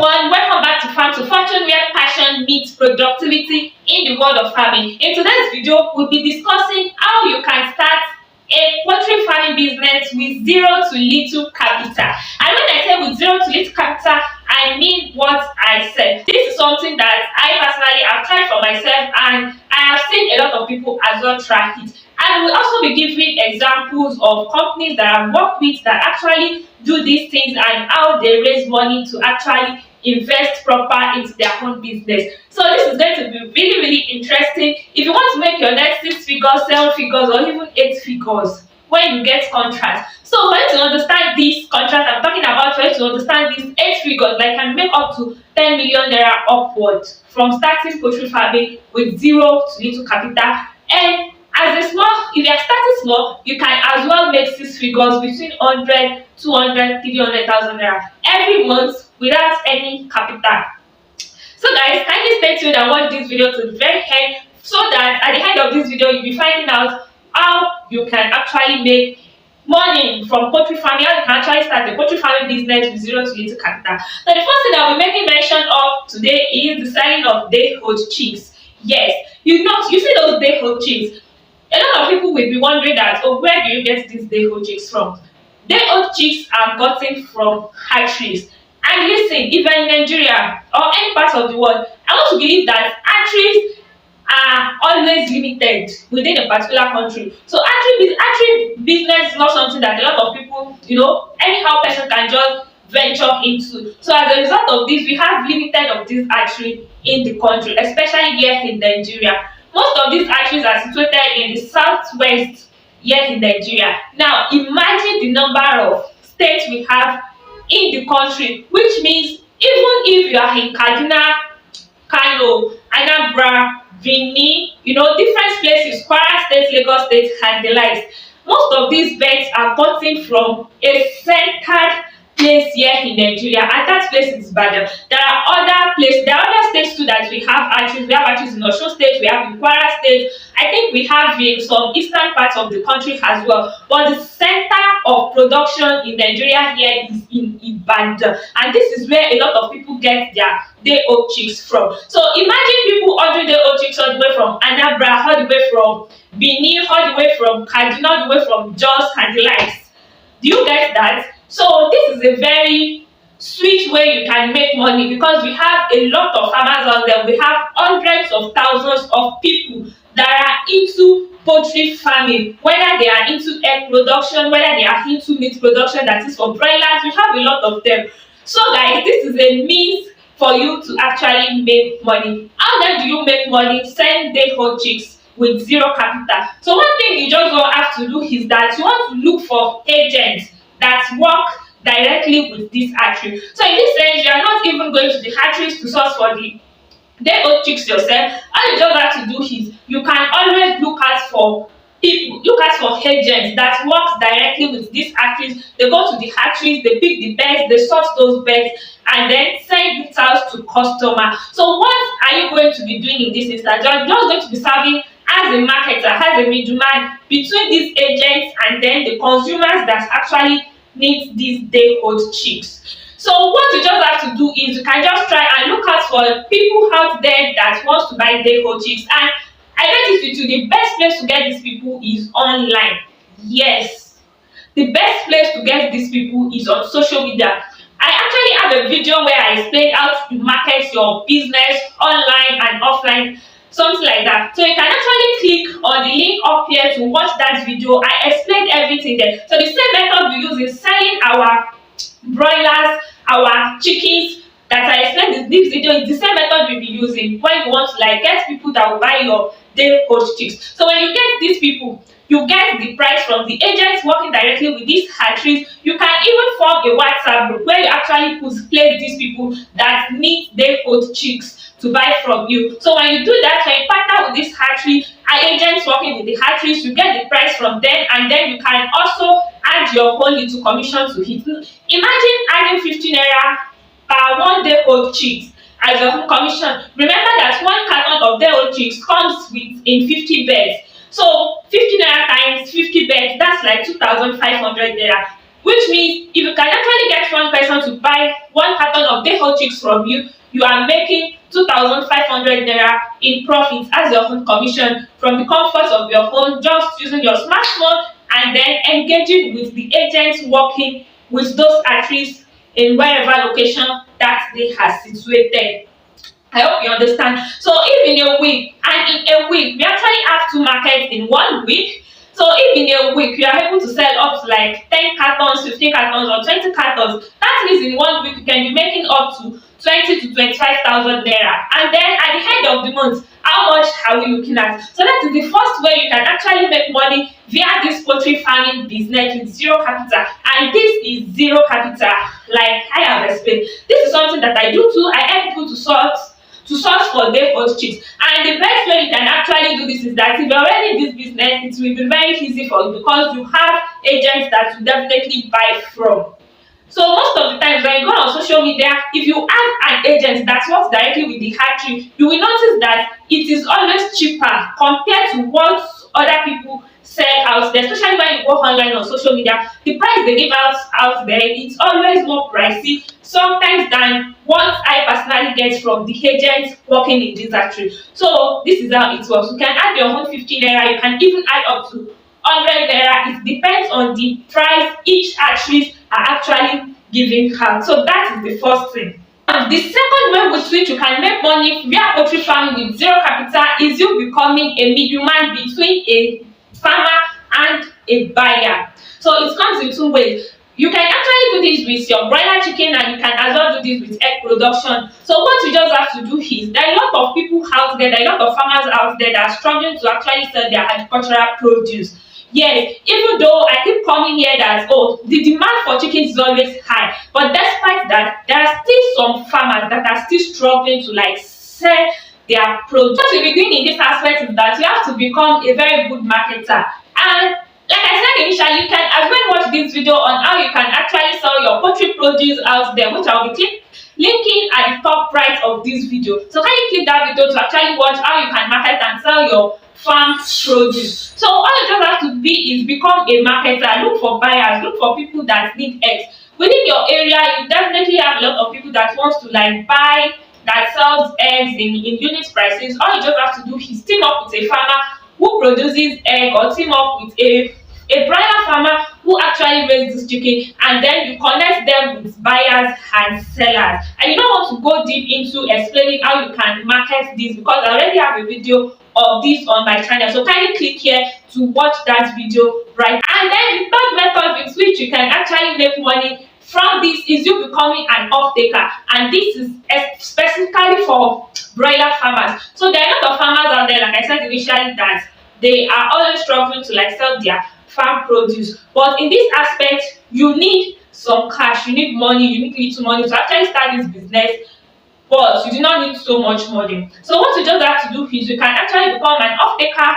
everyone, welcome back to Farm to Fortune, where passion meets productivity in the world of farming. In today's video, we'll be discussing how you can start a poultry farming business with zero to little capital. And when I say with zero to little capital, I mean what I said. This is something that I personally have tried for myself, and I have seen a lot of people as well try it. And we'll also be giving examples of companies that I've worked with that actually do these things and how they raise money to actually invest proper into their own business. So this is going to be really interesting. If you want to make your next 6 figures, 7 figures, or even 8 figures when you get contracts. So for you to understand this contract I'm talking about, for you to understand these 8 figures, like can make up to 10 million naira upward from starting poultry farming with zero to little capital. And as a small, if you are starting small, you can as well make 6 figures between 100, 200, 300,000 naira every month without any capital. So guys, kindly stay tuned and watch this video to the very end, so that at the end of this video you'll be finding out how you can actually make money from poultry farming, how you can actually start a poultry farming business with zero to little capital. So the first thing I'll be making mention of today is the selling of day-old chicks. Yes, you see those day-old chicks. A lot of people will be wondering that, oh, where do you get these day-old chicks from? Day-old chicks are gotten from hatcheries. And listen, if you're in Nigeria or any part of the world, I want to believe that hatcheries are always limited within a particular country. So hatchery business is not something that a lot of people, anyhow person can just venture into. So as a result of this, we have limited of this hatchery in the country, especially here in Nigeria. Most of these hatcheries are situated in the southwest here in Nigeria. Now imagine the number of states we have in the country, which means even if you are in Kaduna, Kano, Anambra, Benin, different places, Kwara State, Lagos State, and the likes, most of these birds are gotten from a centered place here in Nigeria, and that place is Ibadan. There are other states too that we have hatcheries. We have hatcheries in Osun State, we have in Kwara State. I think we have in some eastern parts of the country as well. But the center of production in Nigeria here is in Ibadan, and this is where a lot of people get their day-old chicks from. So imagine people ordering day-old chicks all the way from Anambra, all the way from Benin, all the way from Kaduna, all the way from Jos and the likes. Do you get that? So this is a very sweet way you can make money, because we have a lot of farmers out there. We have hundreds of thousands of people that are into poultry farming, whether they are into egg production, whether they are into meat production, that is for broilers. We have a lot of them. So guys, this is a means for you to actually make money. How then do you make money selling day-old chicks with zero capital? So one thing you just don't have to do is that you want to look for agents that work directly with this hatchery. So in this sense, you are not even going to the hatcheries to source for the day-old chicks yourself. All you just have to do is you can always look out for agents that work directly with these hatcheries. They go to the hatcheries, they pick the birds, they source those birds, and then send it out to customer. So what are you going to be doing in this instance? You're just going to be serving as a marketer, as a middleman between these agents and then the consumers that actually need these day-old chicks. So what you just have to do is you can just try and look out for people out there that wants to buy day-old chicks. And I noticed with you, the best place to get these people is online. Yes, the best place to get these people is on social media. I actually have a video where I explain how to market your business online and offline, something like that. So you can actually click on the link up here to watch that video. I explained everything there. So the same method we use in selling our broilers, our chickens, that I explained in this video, is the same method we'll be using when you want to get people that will buy your day-old chicks. So when you get these people, you get the price from the agents working directly with these hatcheries. You can even form a WhatsApp group where you actually place these people that need day-old chicks to buy from you. So when you do that, when you partner with this hatchery, agents working with the hatcheries, you get the price from them, and then you can also add your own little commission to it. Imagine adding 50 naira per one day-old chicks as your own commission. Remember that one carton of day-old chicks comes in 50 birds. So 50 naira times 50 birds, that's like 2,500 naira. which means if you can actually get one person to buy one carton of day old chicks from you, you are making 2,500 naira in profit as your own commission from the comfort of your home, just using your smartphone and then engaging with the agents working with those artists in wherever location that they are situated. I hope you understand. So if in a week, and in a week, we actually have two markets in one week. So if in a week you are able to sell up to like 10 cartons, 15 cartons, or 20 cartons, that means in one week you can be making up to 20 to 25,000 naira. And then at the end of the month, how much are we looking at? So that is the first way you can actually make money via this poultry farming business with zero capital. And this is zero capital, like I have explained. This is something that I do too. I help people to source for day old chicks. And the best way you can actually do this is that if you're already in this business, it will be very easy for you because you have agents that you definitely buy from. So most of the times when you go on social media, if you have an agent that works directly with the hatchery, you will notice that it is always cheaper compared to what other people sell out there, especially when you go online on social media. The price they give out there, it's always more pricey sometimes than what I personally get from the agents working in this hatchery. So this is how it works. You can add your own 50 naira, you can even add up to 100 naira. It depends on the price each hatcheries are actually giving out. So that is the first thing. And the second way with which you can make money via poultry farming with zero capital is you becoming a middleman between a farmer and a buyer. So it comes in two ways. You can actually do this with your broiler chicken, and you can as well do this with egg production. So what you just have to do is, there are a lot of people out there, there are a lot of farmers out there that are struggling to actually sell their agricultural produce. Yes, even though I keep coming here that the demand for chickens is always high, but despite that, there are still some farmers that are still struggling to like sell their produce. What you be doing in this aspect is that you have to become a very good marketer. And like I said initially, you can as well watch this video on how you can actually sell your poultry produce out there, which I'll be linking at the top right of this video. So can you click that video to actually watch how you can market and sell your farm produce. So all you just have to be is become a marketer. Look for buyers, look for people that need eggs. Within your area, you definitely have a lot of people that wants to like buy, that sells eggs in unit prices. All you just have to do is team up with a farmer who produces egg, or team up with a broiler farmer who actually raises this chicken, and then you connect them with buyers and sellers. And you don't want to go deep into explaining how you can market this because I already have a video of this on my channel, so kindly click here to watch that video right. And then the third method with which you can actually make money from this is you becoming an off-taker, and this is specifically for broiler farmers. So there are a lot of farmers out there, like I said initially, that they are always struggling to like sell their farm produce, but in this aspect you need some cash, you need money, you need little money to actually start this business, but you do not need so much money. So what you just have to do is you can actually become an off-taker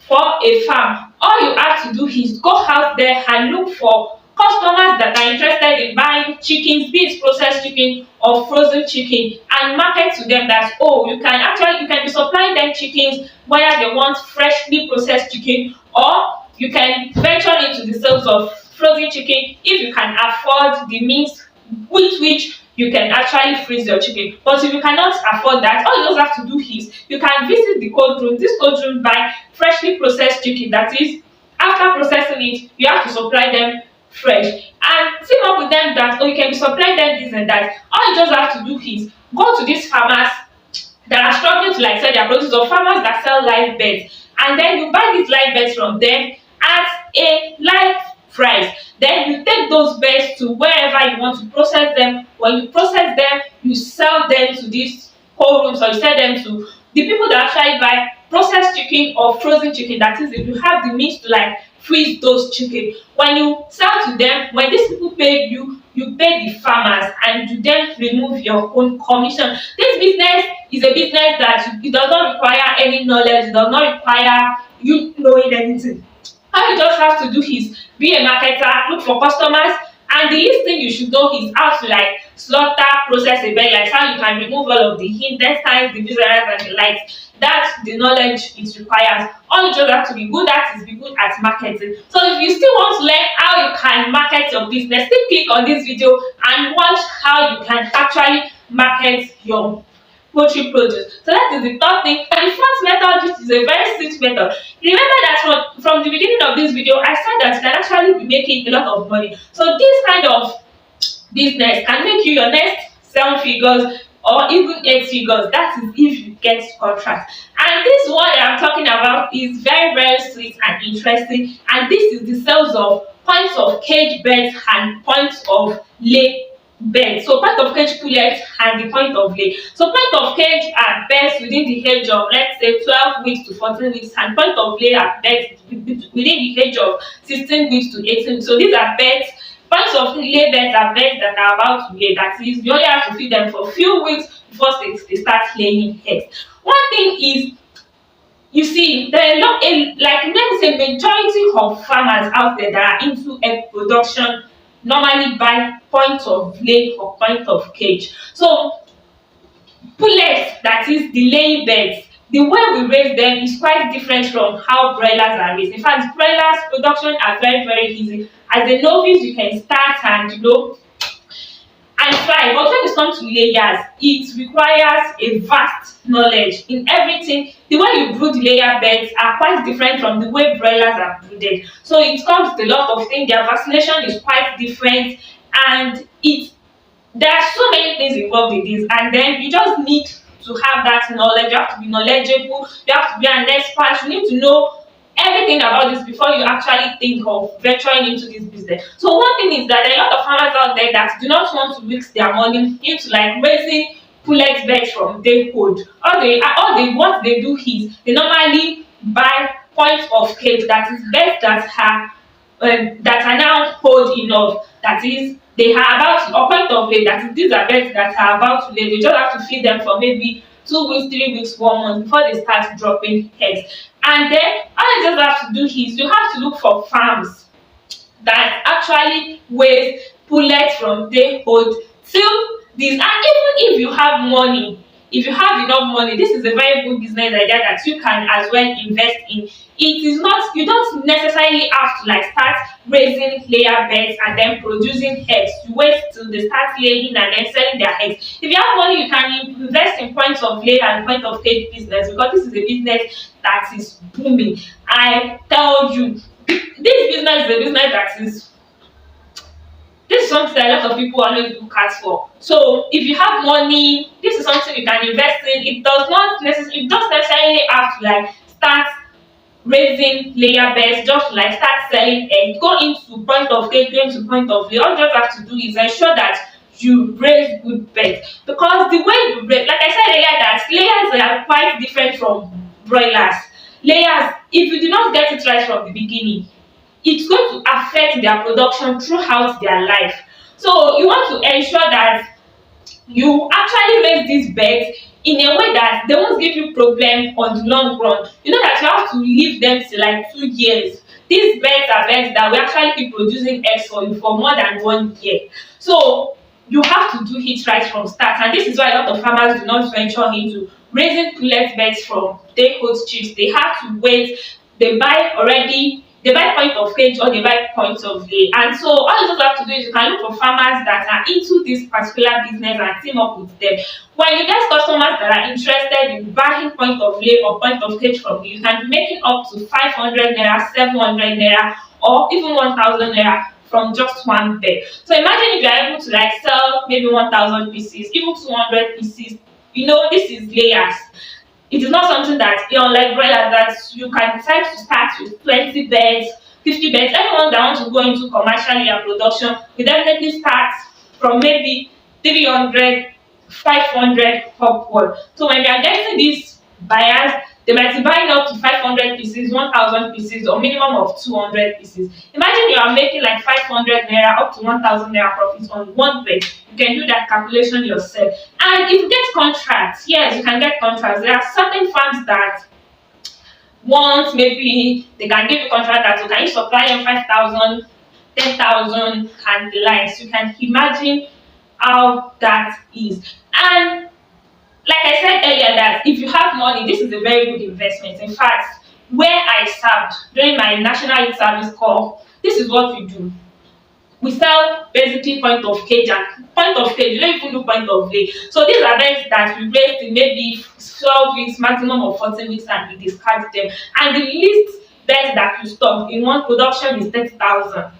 for a farm. All you have to do is go out there and look for customers that are interested in buying chickens, be it processed chicken or frozen chicken, and market to them that you can be supplying them chickens whether they want freshly processed chicken, or you can venture into the sales of frozen chicken if you can afford the means with which you can actually freeze your chicken. But if you cannot afford that, all you just have to do is you can visit the cold room. This cold room buy freshly processed chicken, that is, after processing it, you have to supply them fresh, and team up with them that you can be supplying them this and that. All you just have to do is go to these farmers that are struggling to like sell their produce, or farmers that sell live birds, and then you buy these live birds from them at a live price. Then you take those birds to wherever you want to process them. When you process them, you sell them to these cold rooms, or you sell them to the people that actually buy processed chicken or frozen chicken. That is, if you have the means to like freeze those chicken, when you sell to them, when these people pay you, you pay the farmers, and you then remove your own commission. This business is a business that it does not require any knowledge, it does not require you knowing anything. All you just have to do is be a marketer, look for customers, and the least thing you should know is how to like slaughter, process a bird, like how you can remove all of the intestines, the viscera and the likes. That's the knowledge it requires. All you just have to be good at is be good at marketing. So if you still want to learn how you can market your business, still click on this video and watch how you can actually market your poultry produce. So that is the third thing. And the fourth method, which is a very sweet method. Remember that from the beginning of this video, I said that you can actually be making a lot of money. So this kind of business can make you your next 7 figures or even 8 figures. That is if you get contract. And this one that I'm talking about is very, very sweet and interesting. And this is the sales of points of cage birds and points of lay birds. So point of cage pullets and the point of lay. So point of cage are birds within the age of, let's say, 12 weeks to 14 weeks, and point of lay are birds within the age of 16 weeks to 18 weeks. So these are birds. Points of lay birds are birds that are about to lay. That is, you only have to feed them for a few weeks before they start laying eggs. One thing is, you see, there are not like, let me say, majority of farmers out there that are into egg production normally buy point of lay or point of cage. So pullets, that is the laying birds, the way we raise them is quite different from how broilers are raised. In fact, broilers production are very, very easy. As a novice, you can start and and try. But when it comes to layers, it requires a vast knowledge in everything. The way you brood layer birds are quite different from the way broilers are brooded. So it comes with a lot of things. Their vaccination is quite different, and there are so many things involved in this. And then you just need to have that knowledge. You have to be knowledgeable. You have to be an expert. You need to know everything about this before you actually think of venturing into this business. So one thing is that there are a lot of farmers out there that do not want to risk their money into like raising pullet birds from dayhood. What they do is they normally buy points of cage, that is birds that are now old enough, that is they are about to, or point of lay, that is these are birds that are about to lay. They just have to feed them for maybe 2 weeks, 3 weeks, 1 month before they start dropping eggs. And then all you just have to do is you have to look for farms that actually raise pullets from dayhood till this. And even if you have money, if you have enough money, this is a very good business idea that you can as well invest in. It is not, you don't necessarily have to like start raising layer birds and then producing eggs. You wait till they start laying and then selling their eggs. If you have money, you can invest in points of lay and point of cage business, because this is a business that is booming. I tell you, this business is a business that is, this is something that a lot of people always look at for. So if you have money, this is something you can invest in. It does not necessarily have to like start raising layer birds just to like start selling eggs. Go into point of cage, go into point of lay. All you just have to do is ensure that you raise good birds, because the way you raise, like I said earlier, that layers are quite different from broilers. Layers, if you do not get it right from the beginning, it's going to affect their production throughout their life. So you want to ensure that you actually raise these birds in a way that they won't give you problem on the long run. You know that you have to leave them till like 2 years. These birds are birds that will actually keep producing eggs for you for more than 1 year. So you have to do it right from start, and this is why a lot of farmers do not venture into raising pullet birds from dayhood chicks. They have to wait. They buy point of cage or they buy point of lay. And so all you just have to do is you can look for farmers that are into this particular business and team up with them. When you get customers that are interested in buying point of lay or point of cage from you, you can be making up to 500 naira, 700 naira, or even 1,000 naira from just one bird. So imagine if you are able to like sell maybe 1,000 pieces, even 200 pieces. This is layers. It is not something that, like broilers, that you can decide to start with 20 birds, 50 birds. Anyone that wants to go into commercial layer production will definitely start from maybe 300, 500 upward. So when they are getting these buyers, they might be buying up to 500 pieces, 1,000 pieces, or minimum of 200 pieces. Imagine you are making like 500 naira up to 1,000 naira profits on one bird. You can do that calculation yourself. And if you get contracts, yes, you can get contracts. There are certain farms that want, maybe they can give you contract that you supply them 5,000, 10,000, and the likes. You can imagine how that is. And like I said earlier, that if you have money, this is a very good investment. In fact, where I served during my national youth service corps, this is what we do. We sell basically point of cage and point of cage. We don't even do point of lay. So these are birds that we raised in maybe 12 weeks, maximum of 14 weeks, and we discard them. And the least birds that we stock in one production is 30,000.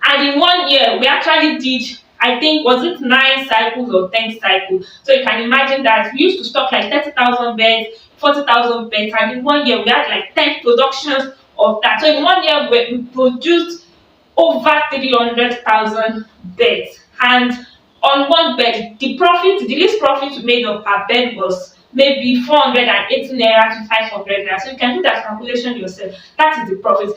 And in 1 year, we actually did, I think, was it 9 cycles or 10 cycles? So you can imagine that we used to stock like 30,000 beds, 40,000 beds, and in 1 year, we had like 10 productions of that. So in 1 year, we produced over 300,000 beds. And on one bed, the least profit we made on per bed was maybe 480 naira to 500 naira. So you can do that calculation yourself. That is the profit.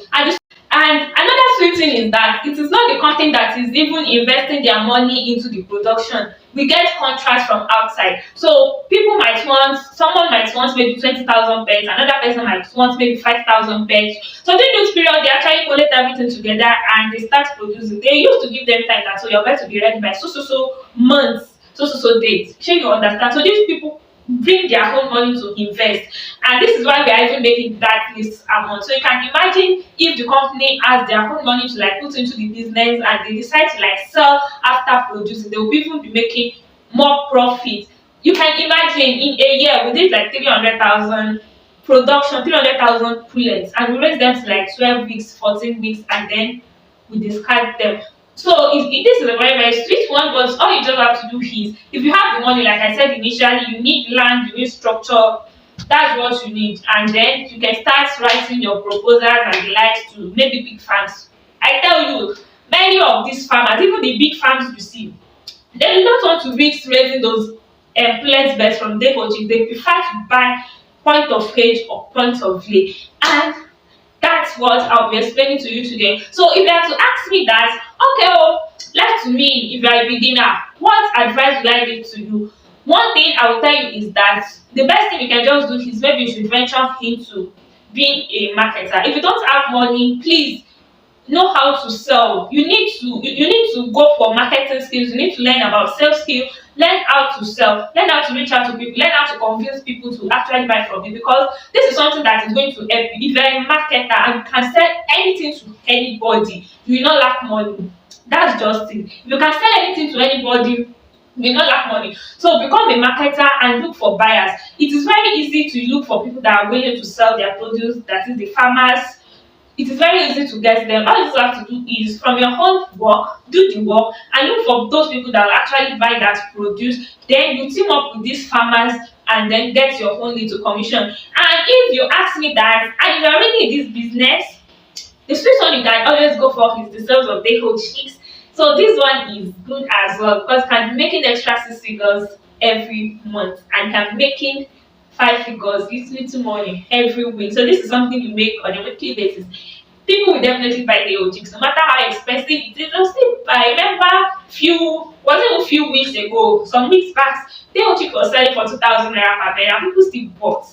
And another sweet thing is that it is not the company that is even investing their money into the production. We get contracts from outside. So someone might want maybe 20,000 beds, another person might want maybe 5,000 beds. So during this period, they actually collect everything together and they start producing. They used to give them time that so you're going to be ready by so months, so dates. Sure, you understand? So these people bring their own money to invest, and this is why we are even making that this amount. So you can imagine if the company has their own money to like put into the business and they decide to like sell after producing, they will even be making more profit. You can imagine in a year we did like 300,000 production, 300,000 pullets, and we raise them to like 12 weeks, 14 weeks, and then we discard them. So this is a very very sweet one, but all you just have to do is, if you have the money, like I said initially, you need land, you need structure. That's what you need, and then you can start writing your proposals and the likes to maybe big farms. I tell you, many of these farmers, even the big farms you see, they do not want to risk raising those plant birds from day poaching. They prefer to buy point of cage or point of lay, and that's what I'll be explaining to you today. So if you are to ask me that, okay, left to me, if you are a beginner, what advice will I give to you? One thing I will tell you is that the best thing you can just do is maybe you should venture into being a marketer. If you don't have money, please know how to sell. You need to go for marketing skills. You need to learn about sales skill, learn how to sell, learn how to reach out to people, learn how to convince people to actually buy from you, because this is something that is going to help you. If you're a marketer and you can sell anything to anybody, you will not lack money. That's just it. If you can sell anything to anybody, you will not lack money. So become a marketer and look for buyers. It is very easy to look for people that are willing to sell their produce, that is the farmers. It is very easy to get them. All you just have to do is, from your own work, do the work and look for those people that will actually buy that produce. Then you team up with these farmers and then get your own little commission. And if you ask me that, and if you're already in this business, the sweet one you can always go for is the sales of day-old chicks. So this one is good as well, because can be making extra 6 figures every month and can be making 5 figures, little money every week. So this is something you make on a weekly basis. People will definitely buy the old chicks, no matter how expensive it is. They'll still buy. I remember a few weeks ago, some weeks back, the old chick was selling for 2,000 naira per bed, and people still bought.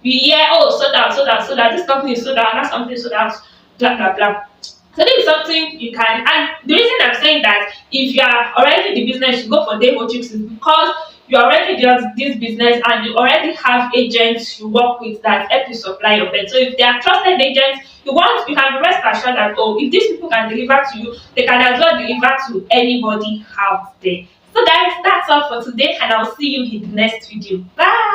We hear, oh, sold out, sold out, sold out. This company is sold out, that company is sold out, blah blah blah. So this is something you can. And the reason I'm saying that, if you are already in the business, you go for day old chicks, is because you already do this business and you already have agents you work with that help you supply your bed. So if they are trusted agents, you can be rest assured that, oh, if these people can deliver to you, they can as well deliver to anybody out there. So guys, that's all for today, and I'll see you in the next video. Bye.